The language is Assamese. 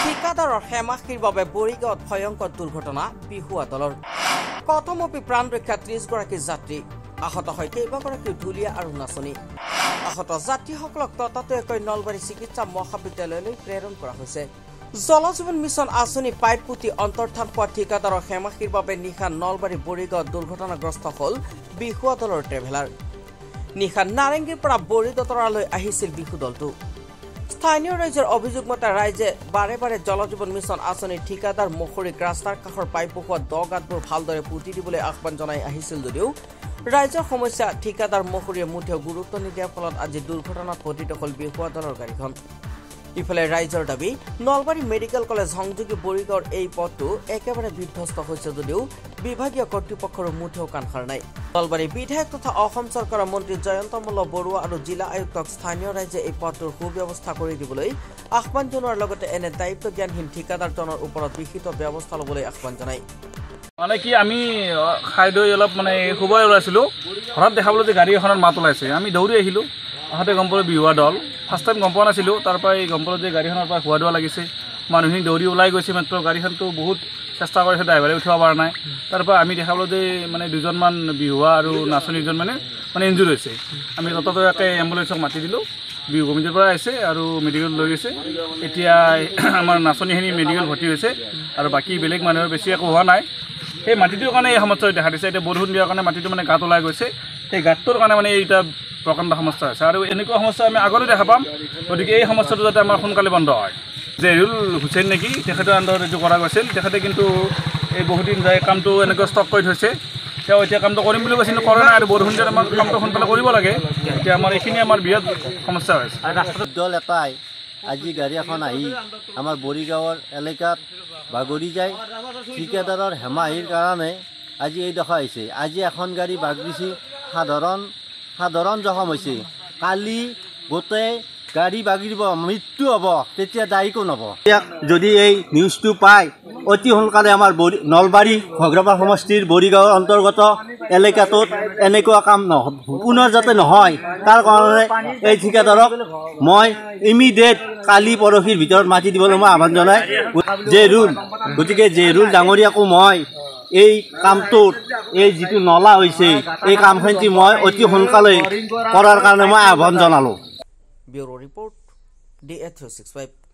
ঠিকাদাৰৰ হেমাখিৰ বাবে বৰিগাঁৱত ভয়ংকৰ দুৰ্ঘটনা বিহুৱা দলৰ কটমপি প্ৰাণ ৰক্ষা 30 গৰাকী যাত্ৰী আহত হয় কেইবাগৰাকী ঢুলীয়া আৰু নাচনী আহত যাত্ৰীসকলক ততাতৈয়াকৈ নলবাৰী চিকিৎসা মহাবিদ্যালয়লৈ প্ৰেৰণ কৰা হৈছে জল জীৱন মিছন আঁচনি পাইপ পুতি অন্তৰ্ধান পোৱা ঠিকাদাৰৰ হেমাখিৰ বাবে নিশা নলবাৰী বৰিগাঁৱত দুৰ্ঘটনাগ্ৰস্ত হ'ল বিহুৱা দলৰ ট্ৰেভেলাৰ নিশা নাৰেংগীৰ পৰা বৰিদতৰালৈ আহিছিল বিহু দলটো স্থানীয় ৰাইজৰ অভিযোগ মতে ৰাইজে বাৰে বাৰে জল জীৱন মিছন আঁচনিৰ ঠিকাদাৰ মখৰিক ৰাস্তাৰ কাষৰ পাইপ বহুৱা দ গাঁতবোৰ ভালদৰে পুতি দিবলৈ আহ্বান জনাই আহিছিল যদিও ৰাইজৰ সমস্যা ঠিকাদাৰ মখৰিয়ে মুঠেও গুৰুত্ব নিদিয়াৰ ফলত আজি দুৰ্ঘটনাত পতিত হ'ল বিহুৱা দলৰ গাড়ীখন ইফালে ৰাইজৰ দাবী নলবাৰী মেডিকেল কলেজ সংযোগী বৰিগাঁৱৰ এই পথটো একেবাৰে বিধ্বস্ত হৈছে যদিও বিভাগীয় কৰ্তৃপক্ষৰ মুঠেও কাণ সাৰ নাই নলবাৰী বিধায়ক তথা অসম চৰকাৰৰ মন্ত্ৰী জয়ন্ত মল্ল বৰুৱা আৰু জিলা আয়ুক্তক স্থানীয় ৰাইজে এই পথটোৰ সুব্যৱস্থা কৰি দিবলৈ আহ্বান জনোৱাৰ লগতে এনে দায়িত্ব জ্ঞানহীন ঠিকাদাৰজনৰ ওপৰত বিহিত ব্যৱস্থা ল'বলৈ আহ্বান জনায় মানে কি আমি খাই দৈ অলপ মানে খুবাই ওলাইছিলোঁ হঠাৎ দেখা পালোঁ যে গাড়ী এখনত মাত ওলাইছে আমি দৌৰি আহিলোঁ আহোঁতে গম পালোঁ বিহুৱা দল ফাৰ্ষ্ট টাইম গম পোৱা নাছিলোঁ তাৰপৰা গম পালোঁ যে গাড়ীখনৰ পৰা হোৱা দোৱা লাগিছে মানুহখিনি দৌৰি ওলাই গৈছে মাত্ৰ গাড়ীখনটো বহুত চেষ্টা কৰিছে ড্ৰাইভাৰে উঠিব পৰা নাই তাৰপৰা আমি দেখা পালোঁ যে মানে দুজনমান বিহুৱা আৰু নাচনীজন মানে ইনজুৰ হৈছে আমি ততাতৈয়াকৈ এম্বুলেঞ্চক মাতি দিলোঁ বিহু কমিটিৰ পৰা আহিছে আৰু মেডিকেল লৈ গৈছে এতিয়া আমাৰ নাচনীখিনি মেডিকেল ভৰ্তি হৈছে আৰু বাকী বেলেগ মানুহৰ বেছি একো হোৱা নাই সেই মাটিটোৰ কাৰণে এই সমস্যা দেখা দিছে এতিয়া বৰষুণ দিয়াৰ কাৰণে মাটিটো মানে গাঁত ওলাই গৈছে সেই গাঁতটোৰ কাৰণে মানে এইটা প্ৰকাণ্ড সমস্যা হৈছে আৰু এনেকুৱা সমস্যা আমি আগতে দেখা পাম গতিকে এই সমস্যাটো যাতে আমাৰ সোনকালে বন্ধ হয় জেৰুল হুছেইন নেকি তেখেতৰ আণ্ডাৰত এইটো কৰা গৈছিল তেখেতে কিন্তু এই বহুদিন যায় কামটো এনেকৈ ষ্টক কৰি থৈছে তেওঁ এতিয়া কামটো কৰিম বুলি কৈছিল কৰা নাই আৰু বৰষুণ দিয়াত আমাৰ কামটো সোনকালে কৰিব লাগে এতিয়া আমাৰ এইখিনি আমাৰ বিৰাট সমস্যা হৈছে দল এটাই আজি গাড়ী এখন আহি আমাৰ বৰিগাঁৱৰ এলেকাত বাগৰি যায় ঠিকাদাৰৰ হেমাহিৰ কাৰণে আজি এই দশা হৈছে আজি এখন গাড়ী বাগৰিছে সাধাৰণ জখম হৈছে কালি গোটেই গাড়ী বাগৰিব মৃত্যু হ'ব তেতিয়া দায়ী কোন হ'ব যদি এই নিউজটো পায় অতি সোনকালে আমাৰ নলবাৰী ঘগ্ৰাপাৰ সমষ্টিৰ বৰিগাঁৱৰ অন্তৰ্গত এলেকাটোত এনেকুৱা কাম পুনৰ যাতে নহয় তাৰ কাৰণে এই ঠিকাদাৰক মই ইমিডিয়েট কালি পৰহিৰ ভিতৰত মাতি দিবলৈ মই আহ্বান জনাই গতিকে জেৰুল ডাঙৰীয়াকো মই এই কামটোত এই যিটো নলা হৈছে এই কামখিনি মই অতি সোনকালে কৰাৰ কাৰণে মই আহ্বান জনালোঁ ব্যুৰো ৰিপৰ্ট DA 365